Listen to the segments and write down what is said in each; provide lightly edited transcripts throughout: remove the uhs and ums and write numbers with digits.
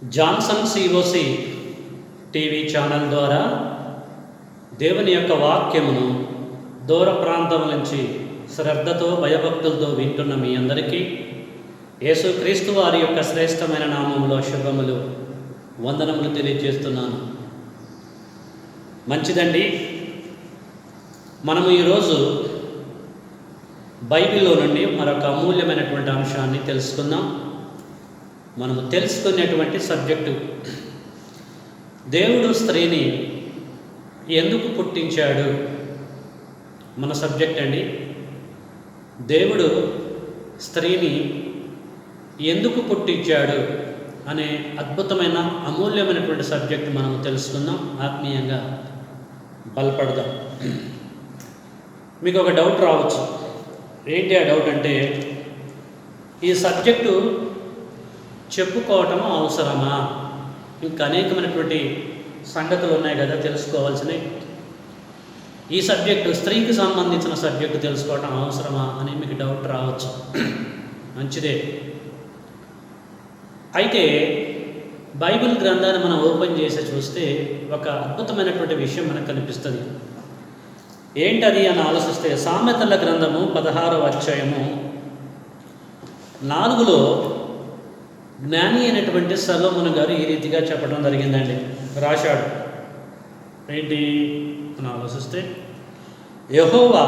Johnson COC TV channel ద్వారా దేవుని యొక్క వాక్యమును దూర ప్రాంతం నుంచి శ్రద్ధతో భయభక్తులతో వింటున్న మీ అందరికీ యేసుక్రీస్తు వారి యొక్క శ్రేష్టమైన నామములో శుభములు వందనములు తెలియజేస్తున్నాను. మంచిదండి, మనము ఈరోజు బైబిల్లో నుండి మరొక అమూల్యమైనటువంటి అంశాన్ని తెలుసుకుందాం. మనము తెలుసుకునేటువంటి సబ్జెక్టు, దేవుడు స్త్రీని ఎందుకు పుట్టించాడు మన సబ్జెక్ట్ అండి. దేవుడు స్త్రీని ఎందుకు పుట్టించాడు అనే అద్భుతమైన అమూల్యమైనటువంటి సబ్జెక్ట్ మనము తెలుసుకుందాం, ఆత్మీయంగా బలపడదాం. మీకు ఒక డౌట్ రావచ్చు, ఏంటి ఆ డౌట్ అంటే, ఈ సబ్జెక్టు చెప్పుకోవటం అవసరమా? ఇంకా అనేకమైనటువంటి సంగతులు ఉన్నాయి కదా తెలుసుకోవాల్సినవి. ఈ సబ్జెక్టు, స్త్రీకి సంబంధించిన సబ్జెక్టు తెలుసుకోవటం అవసరమా అని మీకు డౌట్ రావచ్చు. మంచిదే. అయితే బైబిల్ గ్రంథాన్ని మనం ఓపెన్ చేసి చూస్తే ఒక అద్భుతమైనటువంటి విషయం మనకు కనిపిస్తుంది. ఏంటది అని ఆలోచిస్తే, సామెతల గ్రంథము 16వ అధ్యాయము 4లో జ్ఞాని అయినటువంటి సొలొమోను గారు ఈ రీతిగా చెప్పడం జరిగిందండి. రాశాడు ఏంటి అని ఆలోచిస్తే, యెహోవా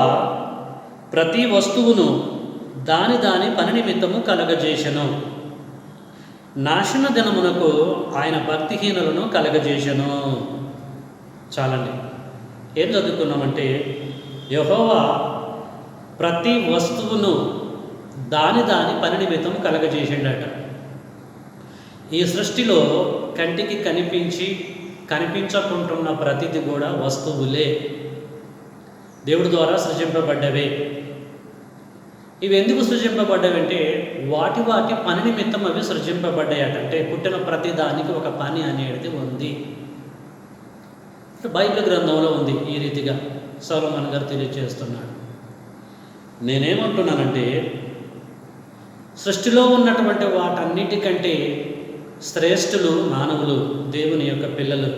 ప్రతి వస్తువును దాని పని నిమిత్తము కలగజేసెను, నాశన దినమునకు ఆయన భక్తిహీనులను కలగజేసెను. చాలండి. ఏం చదువుకున్నామంటే, యెహోవా ప్రతి వస్తువును దాని పని నిమిత్తం కలగజేసిండట. ఈ సృష్టిలో కంటికి కనిపించకుంటున్న ప్రతిది కూడా వస్తువులే, దేవుడి ద్వారా సృజింపబడ్డవే. ఇవి ఎందుకు సృజింపబడ్డవంటే వాటి పని నిమిత్తం అవి సృజింపబడ్డాయట. అంటే పుట్టిన ప్రతి దానికి ఒక పని అనేది ఉంది. బైబిల్ గ్రంథంలో ఉంది. ఈ రీతిగా సొలొమోను గారు తెలియజేస్తున్నాడు. నేనేమంటున్నానంటే, సృష్టిలో ఉన్నటువంటి వాటన్నిటికంటే శ్రేష్ఠులు మానవులు, దేవుని యొక్క పిల్లలు.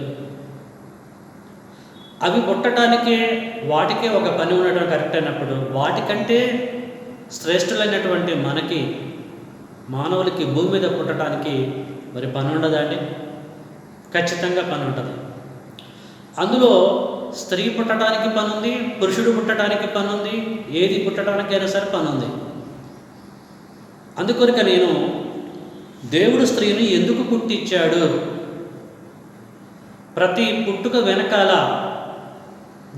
అవి పుట్టడానికే వాటికే ఒక పని ఉండడం కరెక్ట్ అయినప్పుడు, వాటికంటే శ్రేష్ఠులైనటువంటి మనకి, మానవులకి భూమి మీద పుట్టడానికి మరి పని ఉండదా అండి? ఖచ్చితంగా పని ఉంటుంది. అందులో స్త్రీ పుట్టడానికి పని ఉంది, పురుషుడు పుట్టడానికి పని ఉంది, ఏది పుట్టడానికైనా సరే పని ఉంది. అందుకొరక నేను దేవుడు స్త్రీని ఎందుకు పుట్టించాడు, ప్రతి పుట్టుక వెనకాల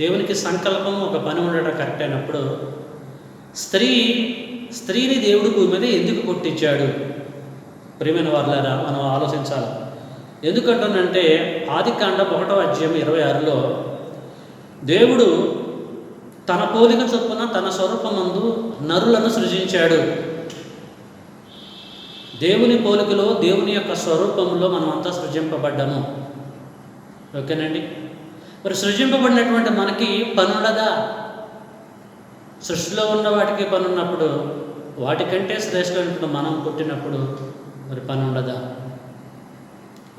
దేవునికి సంకల్పం, ఒక పని ఉండడం కరెక్ట్ అయినప్పుడు స్త్రీని దేవుడు భూమి మీద ఎందుకు పుట్టించాడు? ప్రియమైన వారులారా, మనం ఆలోచించాలి. ఎందుకంటానంటే, ఆదికాండం 1వ అధ్యాయం 26లో దేవుడు తన పోలిక చొప్పున తన స్వరూపమందు నరులను సృజించాడు. దేవుని పోలికలో, దేవుని యొక్క స్వరూపంలో మనం అంతా సృజింపబడ్డాము. ఓకేనండి. మరి సృజింపబడినటువంటి మనకి పని ఉండదా? సృష్టిలో ఉన్న వాటికి పని ఉన్నప్పుడు, వాటికంటే శ్రేష్ఠమైనటువంటి మనం పుట్టినప్పుడు మరి పని ఉండదా?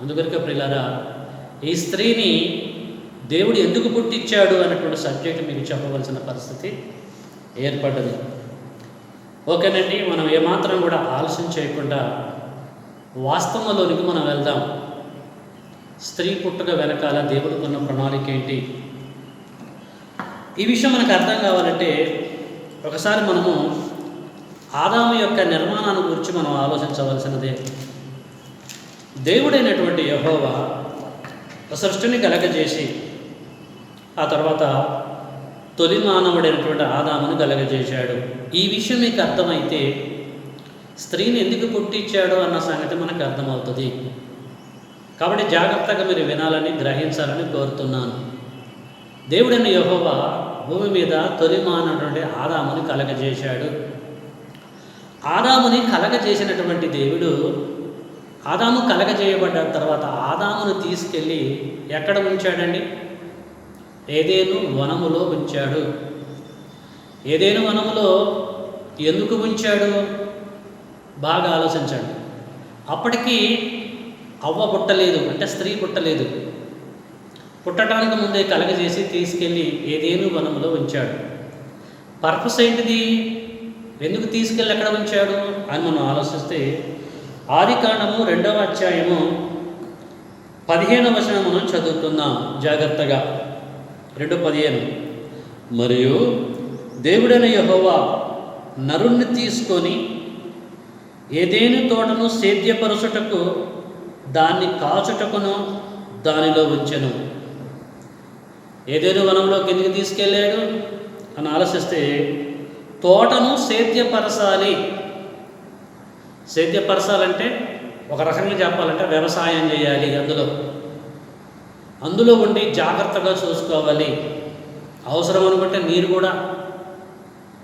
అందుకనిక ప్రియులారా, ఈ స్త్రీని దేవుడు ఎందుకు పుట్టించాడు అన్నటువంటి సబ్జెక్ట్ మీకు చెప్పవలసిన పరిస్థితి ఏర్పడ్డది. ఓకేనండి. మనం ఏమాత్రం కూడా ఆలస్యం చేయకుండా వాస్తవంలోనికి మనం వెళ్దాం. స్త్రీ పుట్టుక వెనకాల దేవుడికి ఉన్న ప్రణాళిక ఏంటి? ఈ విషయం మనకు అర్థం కావాలంటే ఒకసారి మనము ఆదాము యొక్క నిర్మాణాన్ని గురించి మనం ఆలోచించవలసినదే. దేవుడైనటువంటి యెహోవా సృష్టిని కలగజేసి ఆ తర్వాత తొలి మానవుడైనటువంటి ఆదామును కలగజేశాడు. ఈ విషయం మీకు అర్థమైతే స్త్రీని ఎందుకు పుట్టించాడు అన్న సంగతి మనకు అర్థమవుతుంది. కాబట్టి జాగ్రత్తగా మీరు వినాలని, గ్రహించాలని కోరుతున్నాను. దేవుడైన యెహోవా భూమి మీద తొలి మానవుడైనటువంటి ఆదాముని కలగజేశాడు. ఆదాముని కలగజేసినటువంటి దేవుడు, ఆదాము కలగజేయబడ్డ తర్వాత ఆదామును తీసుకెళ్ళి ఎక్కడ ఉంచాడండి? ఏదెను వనములో ఉంచాడు. ఏదెను వనములో ఎందుకు ఉంచాడు? బాగా ఆలోచించండి. అప్పటికి అవ్వ పుట్టలేదు, అంటే స్త్రీ పుట్టలేదు. పుట్టడానికి ముందే కలగజేసి తీసుకెళ్ళి ఏదేను వనంలో ఉంచాడు. పర్పస్ ఏంటిది? ఎందుకు తీసుకెళ్ళి ఎక్కడ ఉంచాడు అని మనం ఆలోచిస్తే ఆదికాండము 2వ అధ్యాయము 15వ వచనం మనం చదువుకుందాం జాగ్రత్తగా. 2:15. మరియు దేవుడైన యెహోవా నరుణ్ణి తీసుకొని ఏదేను తోటను సేద్యపరచుటకు దాన్ని కాచుటకును దానిలో ఉంచెను. ఏదేను వనంలోకి ఎందుకు తీసుకెళ్ళాడు అని ఆలోచిస్తే తోటను సేద్యపరచాలి. సేద్యపరచాలంటే ఒక రకంగా చెప్పాలంటే వ్యవసాయం చేయాలి. అందులో ఉండి జాగ్రత్తగా చూసుకోవాలి. అవసరం అనుకుంటే నీరు కూడా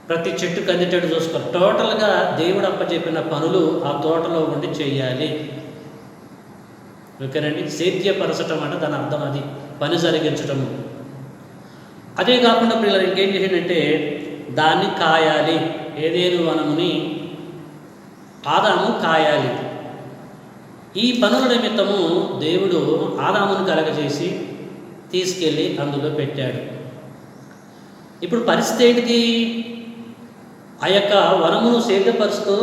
ప్రతి చెట్టుకు అందేటట్టు చూసుకోవాలి. టోటల్గా దేవుడు అప్పచెప్పిన పనులు ఆ తోటలో ఉండి చేయాలి. ఓకేనండి. సేద్యపరచటం అంటే దాని అర్థం అది, పని జరిగించటము. అదే కాకుండా పిల్లలు ఇంకేం చేసిందంటే దాన్ని కాయాలి. ఏదేను వనముని ఆదాము కాయాలి. ఈ పనుల నిమిత్తము దేవుడు ఆదామును కలగజేసి తీసుకెళ్ళి అందులో పెట్టాడు. ఇప్పుడు పరిస్థితి ఏంటిది? ఆ యొక్క వనమును సేద్యపరుస్తూ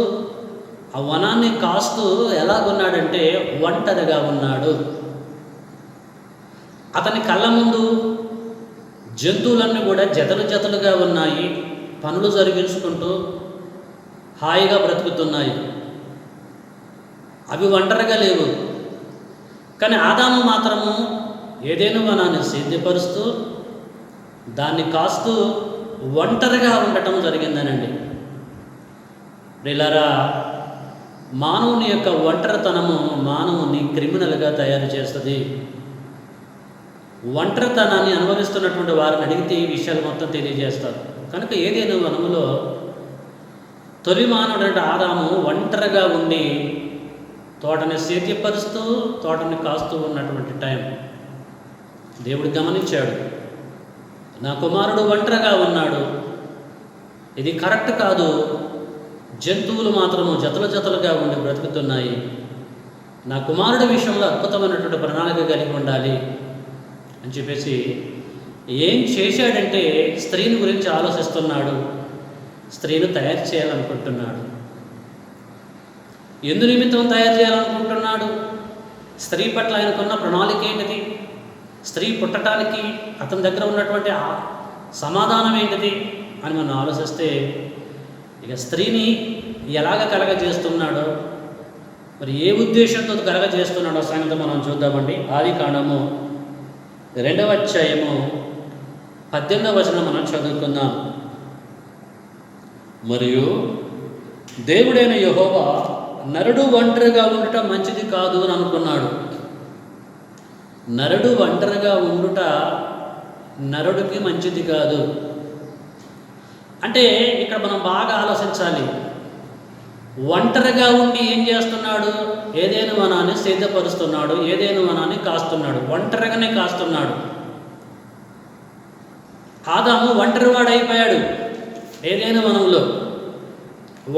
ఆ వనాన్ని కాస్తూ ఎలాగున్నాడంటే ఒంటరిగా ఉన్నాడు. అతని కళ్ళ ముందు జంతువులన్నీ కూడా జతలు జతలుగా ఉన్నాయి, పనులు జరిగించుకుంటూ హాయిగా బ్రతుకుతున్నాయి. అవి ఒంటరిగా లేవు. కానీ ఆదాము మాత్రము ఏదేను వనాన్ని సేద్యపరుస్తూ దాన్ని కాస్తూ ఒంటరిగా ఉండటం జరిగిందనండి. ప్రియులారా, మానవుని యొక్క ఒంటరితనము మానవుని క్రిమినల్గా తయారు చేస్తుంది. ఒంటరితనాన్ని అనుభవిస్తున్నటువంటి వారిని అడిగితే ఈ విషయాలు మొత్తం తెలియజేస్తారు. కనుక ఏదేను వనములో తొలి మానవుడంటే ఆదాము ఒంటరిగా ఉండి తోటని సేద్యపరుస్తూ తోటని కాస్తూ ఉన్నటువంటి టైం దేవుడు గమనించాడు. నా కుమారుడు ఒంటరిగా ఉన్నాడు, ఇది కరెక్ట్ కాదు. జంతువులు మాత్రము జతలు జతలుగా ఉండి బ్రతుకుతున్నాయి. నా కుమారుడి విషయంలో అద్భుతమైనటువంటి ప్రణాళిక కలిగి ఉండాలి అని చెప్పేసి ఏం చేశాడంటే స్త్రీని గురించి ఆలోచిస్తున్నాడు. స్త్రీని తయారు చేయాలనుకుంటున్నాడు. ఎందు నిమిత్తం తయారు చేయాలనుకుంటున్నాడు? స్త్రీ పట్ల ఆయనకున్న ప్రణాళిక ఏంటిది? స్త్రీ పుట్టడానికి అతని దగ్గర ఉన్నటువంటి సమాధానం ఏంటిది అని మనం ఆలోచిస్తే ఇక స్త్రీని ఎలాగ కలగజేస్తున్నాడో, మరి ఏ ఉద్దేశంతో కలగజేస్తున్నాడో సంగతి మనం చూద్దామండి. ఆదికాండము 2వ అధ్యాయము 18వ వచనం మనం చదువుకుందాం. మరియు దేవుడైన యెహోవా నరుడు ఒంటరిగా ఉండటం మంచిది కాదు అని అనుకున్నాడు. నరుడు ఒంటరిగా ఉండుట నరుడికి మంచిది కాదు. అంటే ఇక్కడ మనం బాగా ఆలోచించాలి. ఒంటరిగా ఉండి ఏం చేస్తున్నాడు? ఏదేను వనాన్ని సేద్యపరుస్తున్నాడు, ఏదేను వనాన్ని కాస్తున్నాడు, ఒంటరిగానే కాస్తున్నాడు. ఆదాము ఒంటరివాడైపోయాడు. ఏదేను వనంలో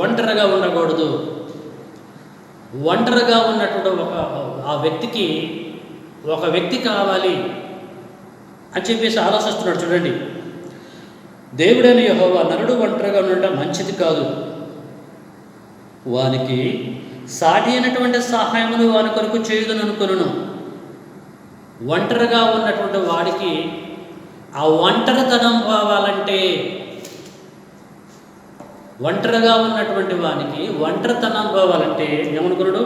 ఒంటరిగా ఉండకూడదు. ఒంటరిగా ఉన్నటువంటి ఆ వ్యక్తికి ఒక వ్యక్తి కావాలి అని చెప్పేసి ఆలోచిస్తున్నాడు. చూడండి, దేవుడైన యెహోవా నరుడు ఒంటరిగా ఉండటం మంచిది కాదు, వానికి సాటి అయినటువంటి సహాయమును వాని కొరకు చేయుదును అనుకొనును. ఒంటరిగా ఉన్నటువంటి వాడికి ఆ ఒంటరితనం పోవాలంటే, ఒంటరిగా ఉన్నటువంటి వానికి ఒంటరితనం పోవాలంటే ఏమనుకున్నాడు?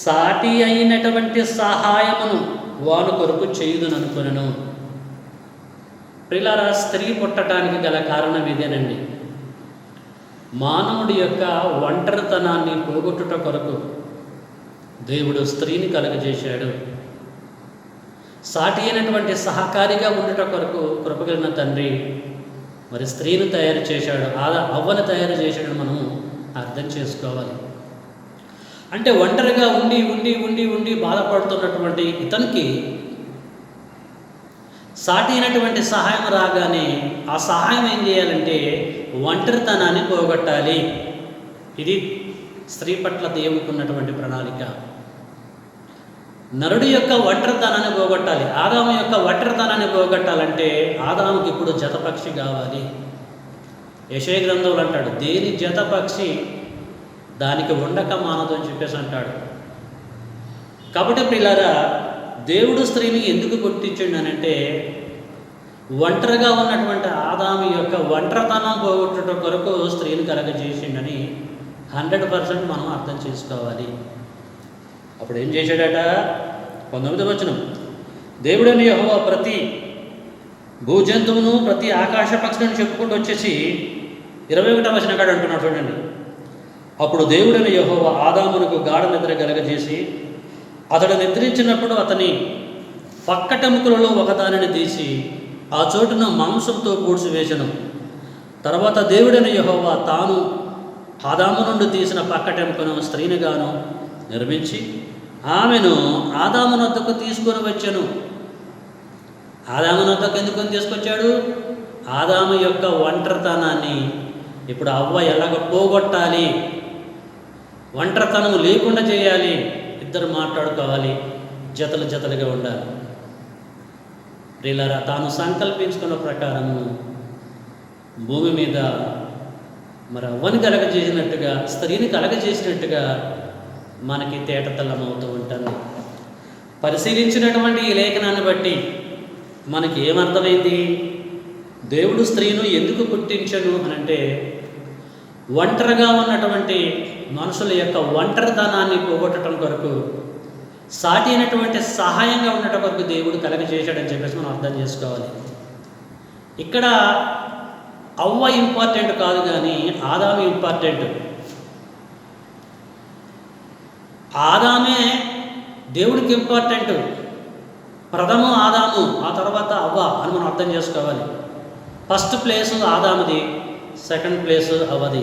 సాటి అయినటువంటి సహాయమును వాని కొరకు చేయుదును అనుకొనును. ప్రియులారా, స్త్రీ పుట్టడానికి గల కారణం ఇదేనండి. మానవుడి యొక్క ఒంటరితనాన్ని పోగొట్టుట కొరకు దేవుడు స్త్రీని కలుగజేశాడు. సాటి అయినటువంటి సహకారిగా ఉండుట కొరకు కృపగలిగిన తండ్రి మరి స్త్రీని తయారు చేశాడు, అవ్వను తయారు చేశాడని మనము అర్థం చేసుకోవాలి. అంటే ఒంటరిగా ఉండి ఉండి ఉండి ఉండి బాధపడుతున్నటువంటి ఇతనికి సాటి అయినటువంటి సహాయం రాగానే ఆ సహాయం ఏం చేయాలంటే ఒంటరితనాన్ని పోగొట్టాలి. ఇది స్త్రీ పట్ల దేవునికి ఉన్నటువంటి ప్రణాళిక. నరుడి యొక్క ఒంటరితనాన్ని పోగొట్టాలి. ఆదాము యొక్క ఒంటరితనాన్ని పోగొట్టాలంటే ఆదాముకి ఇప్పుడు జతపక్షి కావాలి. యెషయా గ్రంథంలో అంటాడు, దేని జతపక్షి దానికి ఉండక మానదు అని చెప్పేసి అంటాడు. కాబట్టి ప్రియులారా, దేవుడు స్త్రీని ఎందుకు పుట్టించండి అని అంటే, ఒంటరిగా ఉన్నటువంటి ఆదాము యొక్క ఒంటరితనం పోగొట్టడం కొరకు స్త్రీని కలగజేసిండని 100% మనం అర్థం చేసుకోవాలి. అప్పుడు ఏం చేశాడట? 19వ వచనం, దేవుడైన యెహోవా ప్రతి భూజంతువును ప్రతి ఆకాశ పక్షులను చెప్పుకుంటూ వచ్చేసి 21వ వచనం కాడ అంటున్నాడు చూడండి. అప్పుడు దేవుడైన యెహోవా ఆదామునకు గాఢ నిద్ర కలగజేసి అతడు నిద్రించినప్పుడు అతని పక్కటెముకలలో ఒకదానిని తీసి ఆ చోటును మాంసంతో పూడ్చివేసెను. తర్వాత దేవుడైన యెహోవా తాను ఆదాము నుండి తీసిన పక్కటెముకను స్త్రీనిగాను నిర్మించి ఆమెను ఆదాము వద్దకు తీసుకొని వచ్చాను. ఆదాము వద్దకు ఎందుకు తీసుకొచ్చాడు? ఆదాము యొక్క ఒంటరితనాన్ని ఇప్పుడు అవ్వ ఎలాగ పోగొట్టాలి, ఒంటరితనం లేకుండా చేయాలి, ఇద్దరు మాట్లాడుకోవాలి, జతలు జతలుగా ఉండాలి. ప్రియులారా, తాను సంకల్పించుకున్న ప్రకారము భూమి మీద మరి అవ్వని కలగజేసినట్టుగా స్త్రీని కలగజేసినట్టుగా మనకి తేటతెల్లమవుతూ ఉంటుంది. పరిశీలించినటువంటి ఈ లేఖనాన్ని బట్టి మనకి ఏమర్థమైంది? దేవుడు స్త్రీను ఎందుకు పుట్టించను అని అంటే, ఒంటరిగా ఉన్నటువంటి మనుషుల యొక్క ఒంటరితనాన్ని పోగొట్టడం కొరకు, సాటి అయినటువంటి సహాయంగా ఉండటం కొరకు దేవుడు కలగజేశాడని చెప్పేసి మనం అర్థం చేసుకోవాలి. ఇక్కడ అవ్వ ఇంపార్టెంట్ కాదు, కానీ ఆదాము ఇంపార్టెంట్. ఆదామే దేవుడికి ఇంపార్టెంట్. ప్రథమం ఆదాము, ఆ తర్వాత అవ్వ అని మనం అర్థం చేసుకోవాలి. ఫస్ట్ ప్లేసు ఆదాముది, సెకండ్ ప్లేసు అవ్వది.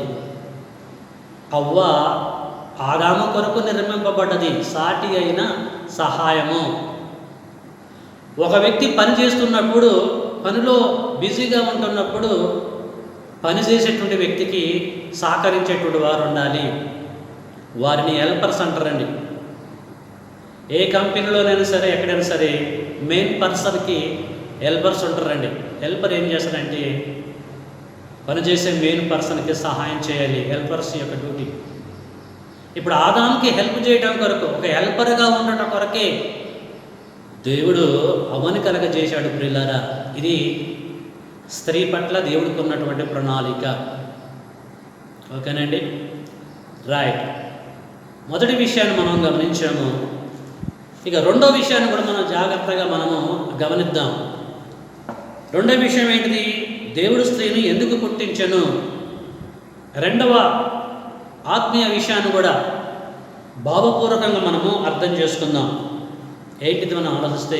అవ్వ ఆదాము కొరకు నిర్మింపబడ్డది, సాటి అయిన సహాయము. ఒక వ్యక్తి పని చేస్తున్నప్పుడు, పనిలో బిజీగా ఉంటున్నప్పుడు పని చేసేటువంటి వ్యక్తికి సహకరించేటువంటి వారు ఉండాలి. వారిని హెల్పర్స్ అంటారండి. ఏ కంపెనీలోనైనా సరే, ఎక్కడైనా సరే మెయిన్ పర్సన్కి హెల్పర్స్ ఉంటారండి. హెల్పర్ ఏం చేస్తారంటే పనిచేసే మెయిన్ పర్సన్కి సహాయం చేయాలి. హెల్పర్స్ యొక్క డ్యూటీ. ఇప్పుడు ఆదాముకి హెల్ప్ చేయడం కొరకు, ఒక హెల్పర్గా ఉండటం కొరకే దేవుడు అవ్వని కలగజేశాడు. ప్రియులారా, ఇది స్త్రీ పట్ల దేవుడికి ఉన్నటువంటి ప్రణాళిక. ఓకేనండి, రైట్. మొదటి విషయాన్ని మనం గమనించాము. ఇక రెండో విషయాన్ని కూడా మనం జాగ్రత్తగా మనము గమనిద్దాం. రెండో విషయం ఏంటిది? దేవుడు స్త్రీని ఎందుకు పుట్టించను. రెండవ ఆత్మీయ విషయాన్ని కూడా భావపూర్వకంగా మనము అర్థం చేసుకుందాం. ఏంటిది మనం ఆలోచిస్తే,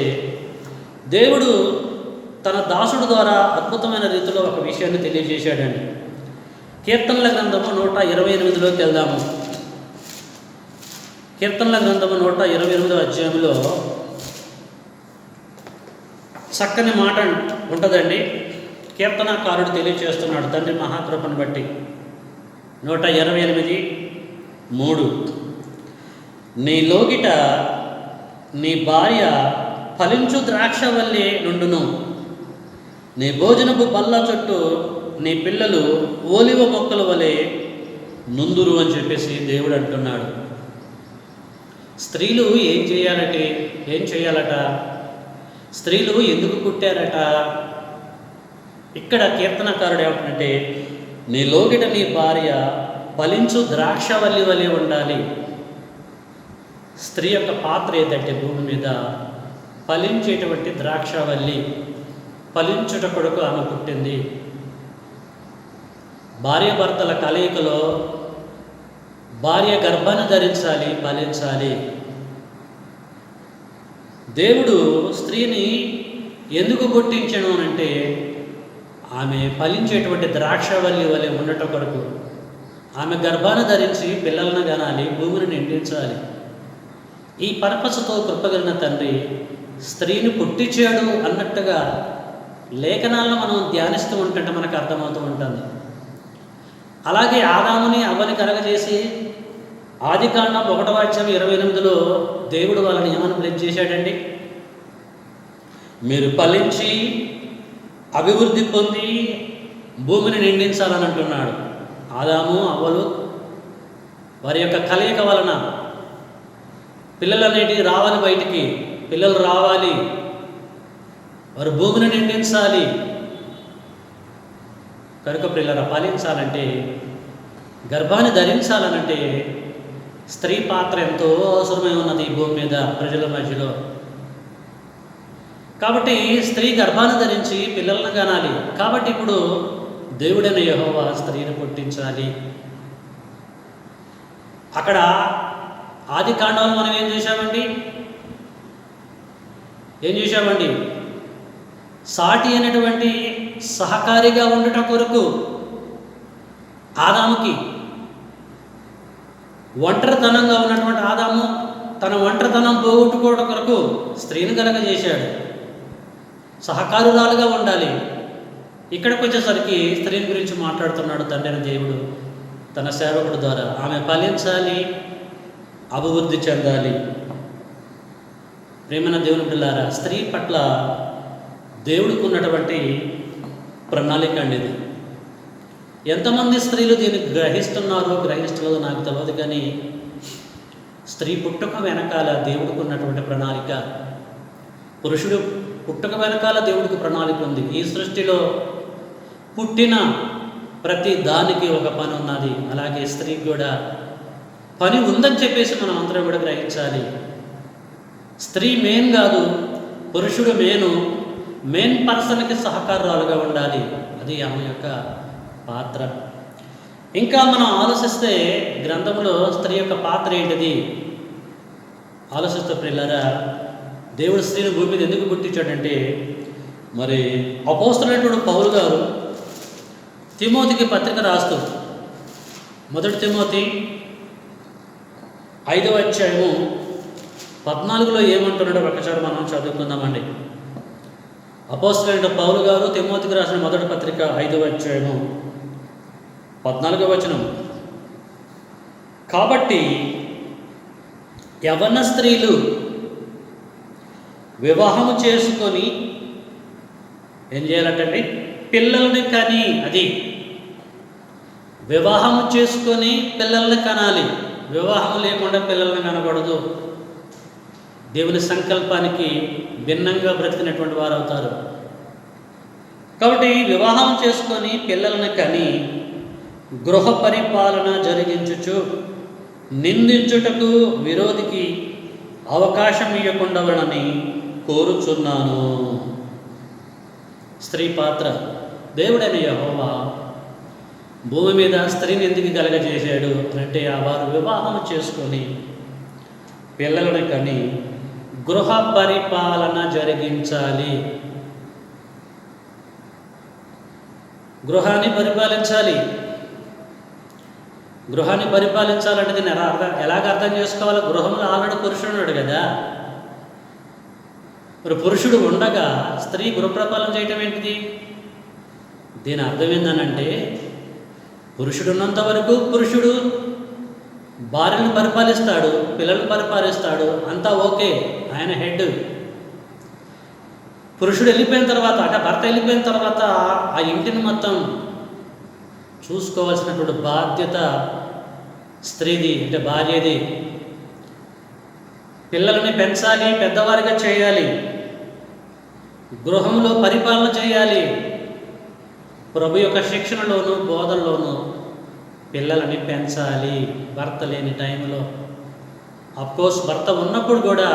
దేవుడు తన దాసుడు ద్వారా అద్భుతమైన రీతిలో ఒక విషయాన్ని తెలియజేశాడండి. కీర్తనల గ్రంథము 128లోకి వెళ్దాము. కీర్తనల గ్రంథము 128వ అధ్యాయంలో చక్కని మాట ఉంటుందండి. కీర్తనకారుడు తెలియజేస్తున్నాడు తండ్రి మహాకృపను బట్టి. 128:3, నీ లోగిట నీ భార్య ఫలించు ద్రాక్షవల్లి నుండును, నీ భోజనపు బల్ల చుట్టూ నీ పిల్లలు ఓలివ మొక్కల వలె నుందురు అని చెప్పేసి దేవుడు అంటున్నాడు. స్త్రీలు ఏం చేయాలట? స్త్రీలు ఎందుకు పుట్టారట? ఇక్కడ కీర్తనకారుడు ఏమంటే, నీ లోగిట నీ భార్య ఫలించు ద్రాక్షవల్లి వలె ఉండాలి. స్త్రీ యొక్క పాత్ర ఏదంటే భూమి మీద ఫలించేటువంటి ద్రాక్షవల్లి, ఫలించుట కొరకు ఆమె పుట్టింది. భార్యాభర్తల కలయికలో భార్య గర్భాన్ని ధరించాలి, ఫలించాలి. దేవుడు స్త్రీని ఎందుకు పుట్టించను అనంటే, ఆమె ఫలించేటువంటి ద్రాక్షవల్లి వలె ఉండటం కొరకు. ఆమె గర్భాన్ని ధరించి పిల్లలను కనాలి, భూమిని నిండించాలి. ఈ పర్పస్తో కృపగలిగిన తండ్రి స్త్రీని పుట్టించాడు అన్నట్టుగా లేఖనాలను మనం ధ్యానిస్తూ ఉంటుంటే మనకు అర్థమవుతూ ఉంటుంది. అలాగే ఆదాముని అవ్వని కలగజేసి ఆదికాండం 1:28 దేవుడు వాళ్ళని ఏమని బ్లెస్ చేశాడండి? మీరు ఫలించి అభివృద్ధి పొంది భూమిని నిండించాలని అంటున్నాడు. ఆదాము అవ్వలు వారి యొక్క కలయిక వలన పిల్లలు అనేటివి రావాలి, బయటికి పిల్లలు రావాలి, వారు భూమిని నిండించాలి. కనుక పిల్లలు ఫలించాలంటే, గర్భాన్ని ధరించాలనంటే స్త్రీ పాత్ర ఎంతో అవసరమై ఉన్నది ఈ భూమి మీద ప్రజల మధ్యలో. కాబట్టి స్త్రీ గర్భాన్ని ధరించి పిల్లలను కనాలి. కాబట్టి ఇప్పుడు దేవుడైన యెహోవా స్త్రీని పుట్టించాలి. అక్కడ ఆది కాండంలో మనం ఏం చూసామండి? సాటి అయినటువంటి సహకారిగా ఉండట కొరకు ఆదాముకి, ఒంటరితనంగా ఉన్నటువంటి ఆదాము తన ఒంటరితనం పోగొట్టుకోవడం కొరకు స్త్రీని కలగజేశాడు. సహకారురాలుగా ఉండాలి. ఇక్కడికి వచ్చేసరికి స్త్రీని గురించి మాట్లాడుతున్నాడు తండ్రి దేవుడు తన సేవకుడు ద్వారా. ఆమె ఫలించాలి, అభివృద్ధి చెందాలి. ప్రేమన దేవుని బిడ్డలారా, స్త్రీ పట్ల దేవుడికి ఉన్నటువంటి ప్రణాళిక అండి ఇది. ఎంతమంది స్త్రీలు దీన్ని గ్రహిస్తలేదో నాకు తెలియదు, కానీ స్త్రీ పుట్టుక వెనకాల దేవుడికి ఉన్నటువంటి ప్రణాళిక, పురుషుడు పుట్టుక వెనకాల దేవుడికి ప్రణాళిక ఉంది. ఈ సృష్టిలో పుట్టిన ప్రతి దానికి ఒక పని ఉన్నది. అలాగే స్త్రీకి కూడా పని ఉందని చెప్పేసి మనం అందరం కూడా గ్రహించాలి. స్త్రీ మెయిన్ కాదు, పురుషుడు మెయిన్ పర్సన్కి సహకారాలుగా ఉండాలి. అది ఆమె యొక్క పాత్ర. ఇంకా మనం ఆలోచిస్తే గ్రంథంలో స్త్రీ యొక్క పాత్ర ఏంటిది ఆలోచిస్తే ప్రియులారా, దేవుడు స్త్రీని భూమి మీద ఎందుకు పుట్టించాడంటే, మరి అపోస్తలుడైనటువంటి పౌలు గారు తిమోతికి పత్రిక రాస్తూ 1 తిమోతి 5:14 ఏమంటున్నాడో ఒకసారి మనం చదువుకుందామండి. అపోస్తలుడైన పౌలు గారు తిమోతికి రాసిన 1 పత్రిక 5:14. కాబట్టి యవ్వన స్త్రీలు వివాహము చేసుకొని ఏం చేయాలంటే పిల్లల్ని కని, అది వివాహము చేసుకొని పిల్లల్ని కనాలి. వివాహం లేకుండా పిల్లల్ని కనకూడదు. దేవుని సంకల్పానికి భిన్నంగా బ్రతికినటువంటి వారు అవుతారు. కాబట్టి వివాహం చేసుకొని పిల్లల్ని కని గృహ పరిపాలన జరిగించుచు నిందించుటకు విరోధికి అవకాశం ఇవ్వకుండాలని కోరుచున్నాను. స్త్రీ పాత్ర. దేవుడైన యెహోవా భూమి మీద స్త్రీని ఎందుకు కలగజేశాడు అంటే, వారు వివాహం చేసుకొని పిల్లలను కని గృహ పరిపాలన జరిగించాలి. గృహాన్ని పరిపాలించాలి. గృహాన్ని పరిపాలించాలంటే దీన్ని ఎలాగ అర్థం చేసుకోవాలో? గృహంలో ఆల్రెడీ పురుషుడు ఉన్నాడు కదా, మరి పురుషుడు ఉండగా స్త్రీ గృహప్రపాలన చేయటం ఏంటిది? దీని అర్థం ఏందనంటే, పురుషుడు ఉన్నంత వరకు పురుషుడు భార్యను పరిపాలిస్తాడు, పిల్లలను పరిపాలిస్తాడు, అంతా ఓకే, ఆయన హెడ్. పురుషుడు వెళ్ళిపోయిన తర్వాత, అంటే భర్త వెళ్ళిపోయిన తర్వాత ఆ ఇంటిని మొత్తం చూసుకోవాల్సినటువంటి బాధ్యత స్త్రీది, అంటే భార్యది. పిల్లలని పెంచాలి, పెద్దవారిగా చేయాలి, గృహంలో పరిపాలన చేయాలి. ప్రభు యొక్క శిక్షణలోను బోధనలోను పిల్లలని పెంచాలి. భర్త లేని టైంలో, అఫ్కోర్స్ భర్త ఉన్నప్పుడు కూడా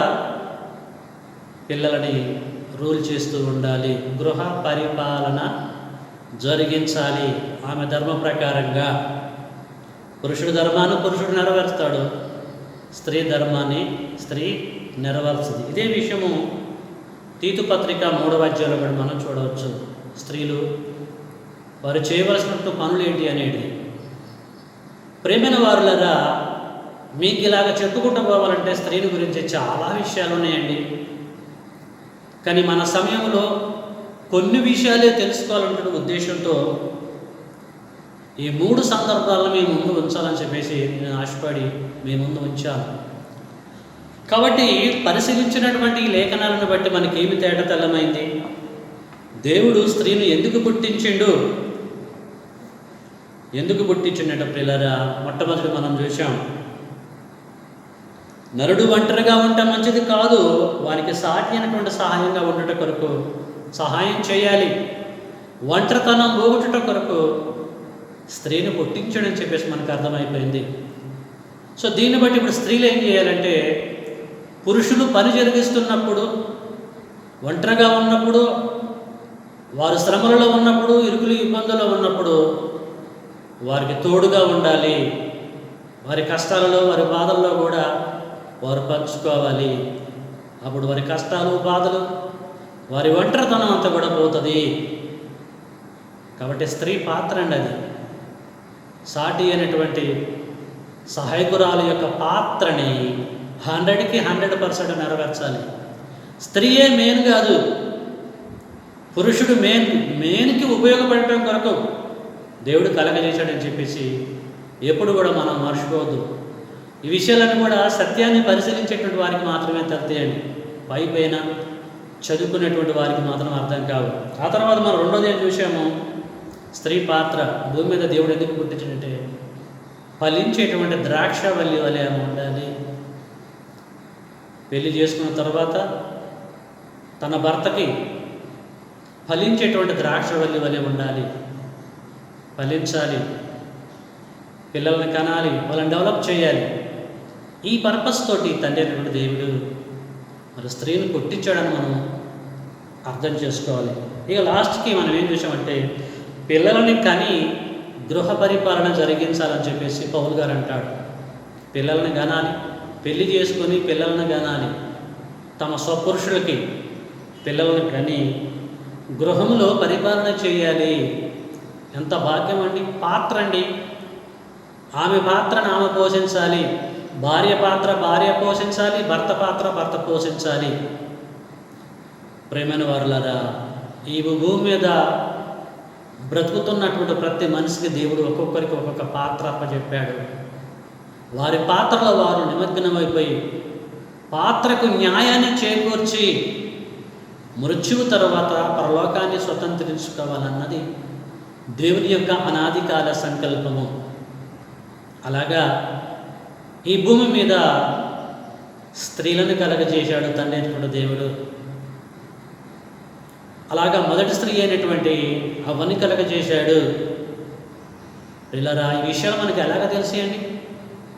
పిల్లలని రూల్ చేస్తూ ఉండాలి. గృహ పరిపాలన జరిగించాలి ఆమె ధర్మ ప్రకారంగా. పురుషుడి ధర్మాన్ని పురుషుడు నెరవేరుస్తాడు, స్త్రీ ధర్మాన్ని స్త్రీ నెరవేర్చుది. ఇదే విషయము తీతు పత్రిక 3వ అధ్యాయంలో కూడా మనం చూడవచ్చు. స్త్రీలు వారు చేయవలసినట్టు పనులు ఏంటి అనేది. ప్రేమైన వారులరా, మీకు ఇలాగ చెప్పుకుంటూ పోవాలంటే స్త్రీని గురించి చాలా విషయాలు ఉన్నాయండి. కానీ మన సమయంలో కొన్ని విషయాలే తెలుసుకోవాలనే ఉద్దేశంతో ఈ 3 సందర్భాలను మీ ముందు ఉంచాలని చెప్పేసి నేను ఆశపడి మీ ముందు ఉంచాను. కాబట్టి పరిశీలించినటువంటి ఈ లేఖనాలను బట్టి మనకేమి తేట తెల్లమైంది? దేవుడు స్త్రీని ఎందుకు పుట్టించిండు? ఎందుకు పుట్టించిండట ప్రియులారా? మొట్టమొదటి మనం చూసాం, నరుడు ఒంటరిగా ఉంటే మంచిది కాదు, వారికి సాటి అయినటువంటి సహాయంగా ఉండట కొరకు సహాయం చేయాలి. ఒంటరితనం పోగొట్టుట కొరకు స్త్రీని పుట్టించడని చెప్పేసి మనకు అర్థమైపోయింది. సో దీన్ని బట్టి ఇప్పుడు స్త్రీలు ఏం చేయాలంటే, పురుషులు పని జరిగిస్తున్నప్పుడు, ఒంటరిగా ఉన్నప్పుడు, వారు శ్రమలలో ఉన్నప్పుడు, ఇరుకులు ఇబ్బందుల్లో ఉన్నప్పుడు వారికి తోడుగా ఉండాలి. వారి కష్టాలలో, వారి బాధల్లో కూడా వారు పంచుకోవాలి. అప్పుడు వారి కష్టాలు, బాధలు, వారి ఒంటరితనం అంతా కూడా పోతుంది. కాబట్టి స్త్రీ పాత్ర అండి అది. సాటి అయినటువంటి సహాయకురాలు యొక్క పాత్రని 100కి 100% నెరవేర్చాలి. స్త్రీయే మెయిన్ కాదు, పురుషుడు మెయిన్కి ఉపయోగపడటం కొరకు దేవుడు కలగజేశాడని చెప్పేసి ఎప్పుడు కూడా మనం మర్చిపోవద్దు. ఈ విషయాలను కూడా సత్యాన్ని పరిశీలించేటువంటి వారికి మాత్రమే తెలుతాయండి. పైపైన చదువుకునేటువంటి వారికి మాత్రం అర్థం కావు. ఆ తర్వాత మనం రెండోది ఏం చూసాము, స్త్రీ పాత్ర. భూమి మీద దేవుడు ఎందుకు పుట్టించాడంటే, ఫలించేటువంటి ద్రాక్షవల్లి వలె ఆమె ఉండాలి. పెళ్లి చేసుకున్న తర్వాత తన భర్తకి ఫలించేటువంటి ద్రాక్షవల్లి వలె ఉండాలి, ఫలించాలి, పిల్లల్ని కనాలి, వాళ్ళని డెవలప్ చేయాలి. ఈ పర్పస్ తోటి తండ్రి అయినటువంటి దేవుడు మరి స్త్రీని పుట్టించాడని మనం అర్థం చేసుకోవాలి. ఇక లాస్ట్కి మనం ఏం చూసామంటే, పిల్లలని కని గృహ పరిపాలన జరిగించాలని చెప్పేసి పౌలు గారు అంటాడు. పిల్లల్ని కనాలి, పెళ్లి చేసుకొని పిల్లల్ని కనాలి, తమ స్వపురుషులకి పిల్లల్ని కని గృహంలో పరిపాలన చేయాలి. ఎంత భాగ్యం అండి! పాత్ర అండి. ఆమె పాత్రను ఆమె పోషించాలి, భార్య పాత్ర భార్య పోషించాలి, భర్త పాత్ర భర్త పోషించాలి. ప్రేమైన వారులారా, ఈ భూమి మీద బ్రతుకుతున్నటువంటి ప్రతి మనిషికి దేవుడు ఒక్కొక్కరికి ఒక్కొక్క పాత్ర అప్పచెప్పాడు. వారి పాత్రలో వారు నిమగ్నమైపోయి పాత్రకు న్యాయాన్ని చేకూర్చి మృత్యువు తర్వాత పరలోకాన్ని స్వతంత్రించుకోవాలన్నది దేవుని యొక్క అనాది కాల సంకల్పము. అలాగా ఈ భూమి మీద స్త్రీలను కలగజేశాడు తండ్రి అయినటువంటి దేవుడు. అలాగా మొదటి స్త్రీ అయినటువంటి అవ్వని కలగజేశాడు. పిల్లరా, ఈ విషయాలు మనకి ఎలాగ తెలిసాయండి?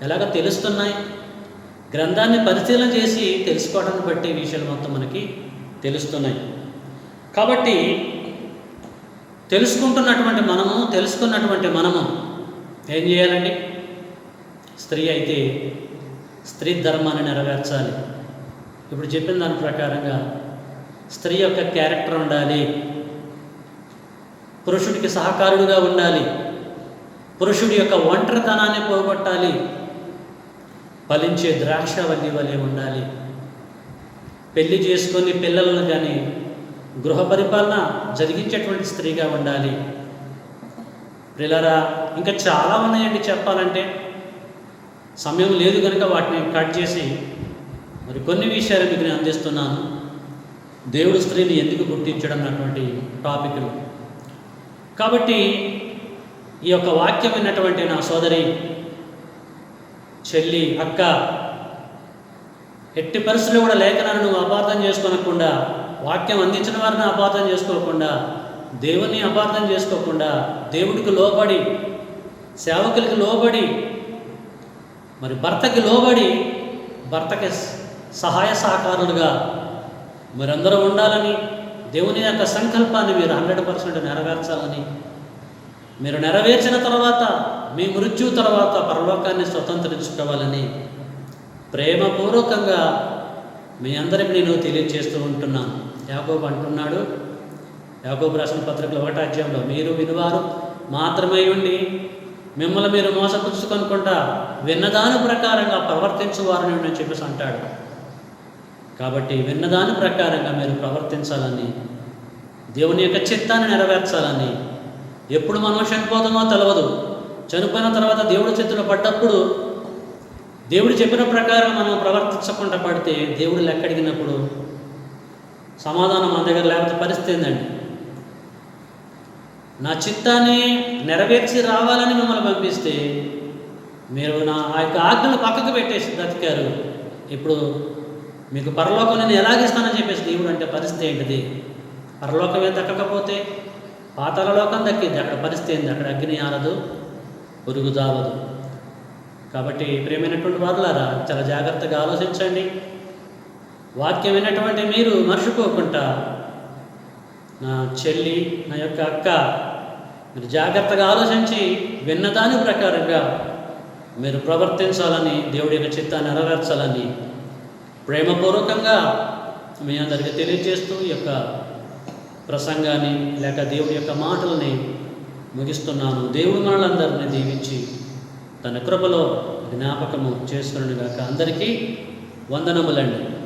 ఎలాగ తెలుస్తున్నాయి? గ్రంథాన్ని పరిశీలన చేసి తెలుసుకోవడాన్ని బట్టి ఈ విషయాలు మొత్తం మనకి తెలుస్తున్నాయి. కాబట్టి తెలుసుకున్నటువంటి మనము ఏం చేయాలండి? స్త్రీ అయితే స్త్రీ ధర్మాన్ని నెరవేర్చాలి. ఇప్పుడు చెప్పిన దాని ప్రకారంగా స్త్రీ యొక్క క్యారెక్టర్ ఉండాలి, పురుషుడికి సహకారుడుగా ఉండాలి, పురుషుడి యొక్క ఒంటరితనాన్ని పోగొట్టాలి, ఫలించే ద్రాక్షవల్లి వలె ఉండాలి, పెళ్లి చేసుకొని పిల్లలను కానీ గృహ పరిపాలన జరిగించేటువంటి స్త్రీగా ఉండాలి. పిల్లరా, ఇంకా చాలా ఉన్నాయండి చెప్పాలంటే, సమయం లేదు కనుక వాటిని కట్ చేసి మరి కొన్ని విషయాలు మీకు నేను అందిస్తున్నాను. దేవుడు స్త్రీని ఎందుకు పుట్టించడం అన్నటువంటి టాపిక్లు. కాబట్టి ఈ యొక్క వాక్యం విన్నటువంటి నా సోదరి, చెల్లి, అక్క, ఎట్టి పరిస్థితుల్లో కూడా లేఖనాలను నువ్వు అపార్థం చేసుకోనకుండా, వాక్యం అందించిన వారిని అపార్థం చేసుకోకుండా, దేవుని అపార్థం చేసుకోకుండా, దేవుడికి లోబడి, సేవకులకి లోబడి, మరి భర్తకి లోబడి, భర్తకి సహాయ సహకారులుగా మీరందరూ ఉండాలని, దేవుని యొక్క సంకల్పాన్ని మీరు 100% నెరవేర్చాలని, మీరు నెరవేర్చిన తర్వాత మీ మృత్యు తర్వాత పరలోకాన్ని స్వతంత్రించుకోవాలని ప్రేమపూర్వకంగా మీ అందరికి నేను తెలియజేస్తూ ఉంటున్నాను. యాకోబు అంటున్నాడు, యాకోబు రాసిన పత్రికలో 1వ అధ్యాయంలో, మీరు వినువారు మాత్రమే ఉండి మిమ్మల్ని మీరు మోసపుచ్చుకొనుకుంటా విన్నదాని ప్రకారంగా ప్రవర్తించువారని అని చెప్పేసి అంటాడు. కాబట్టి విన్నదాని ప్రకారంగా మీరు ప్రవర్తించాలని, దేవుని యొక్క చిత్తాన్ని నెరవేర్చాలని. ఎప్పుడు మనం చనిపోతామో తెలవదు. చనిపోయిన తర్వాత దేవుడి చేతిలో పడ్డప్పుడు దేవుడు చెప్పిన ప్రకారం మనం ప్రవర్తించకుండా పడితే దేవుడు లెక్క అడిగినప్పుడు సమాధానం మన దగ్గర లేకపోతే పరిస్థితి ఏందండి? నా చిత్తాన్ని నెరవేర్చి రావాలని మిమ్మల్ని పంపిస్తే మీరు ఆ యొక్క ఆజ్ఞను పక్కకు పెట్టేసి బ్రతికారు. ఇప్పుడు మీకు పరలోకం నేను ఎలాగిస్తానని చెప్పేసి దేవుడు అంటే పరిస్థితి ఏంటిది? పరలోకమే దక్కకపోతే పాతాళ లోకం దక్కింది. అక్కడ పరిస్థితి ఏంది? అక్కడ అగ్ని ఆరదు, పురుగు జావదు. కాబట్టి ప్రియమైనటువంటి వారులారా, చాలా జాగ్రత్తగా ఆలోచించండి. వాక్యం విన్నటువంటి మీరు మర్చిపోకుండా, నా చెల్లి, నా యొక్క అక్క, మీరు జాగ్రత్తగా ఆలోచించి విన్నదాని ప్రకారంగా మీరు ప్రవర్తించాలని, దేవుడి యొక్క చిత్తాన్ని నెరవేర్చాలని ప్రేమపూర్వకంగా మీ అందరికీ తెలియజేస్తూ ఈ యొక్క ప్రసంగాన్ని లేక దేవుడి యొక్క మాటల్ని ముగిస్తున్నాను. దేవుడు మనలందరినీ దీవించి తన కృపలో జ్ఞాపకము చేసుకునుగాక. అందరికీ వందనములండి.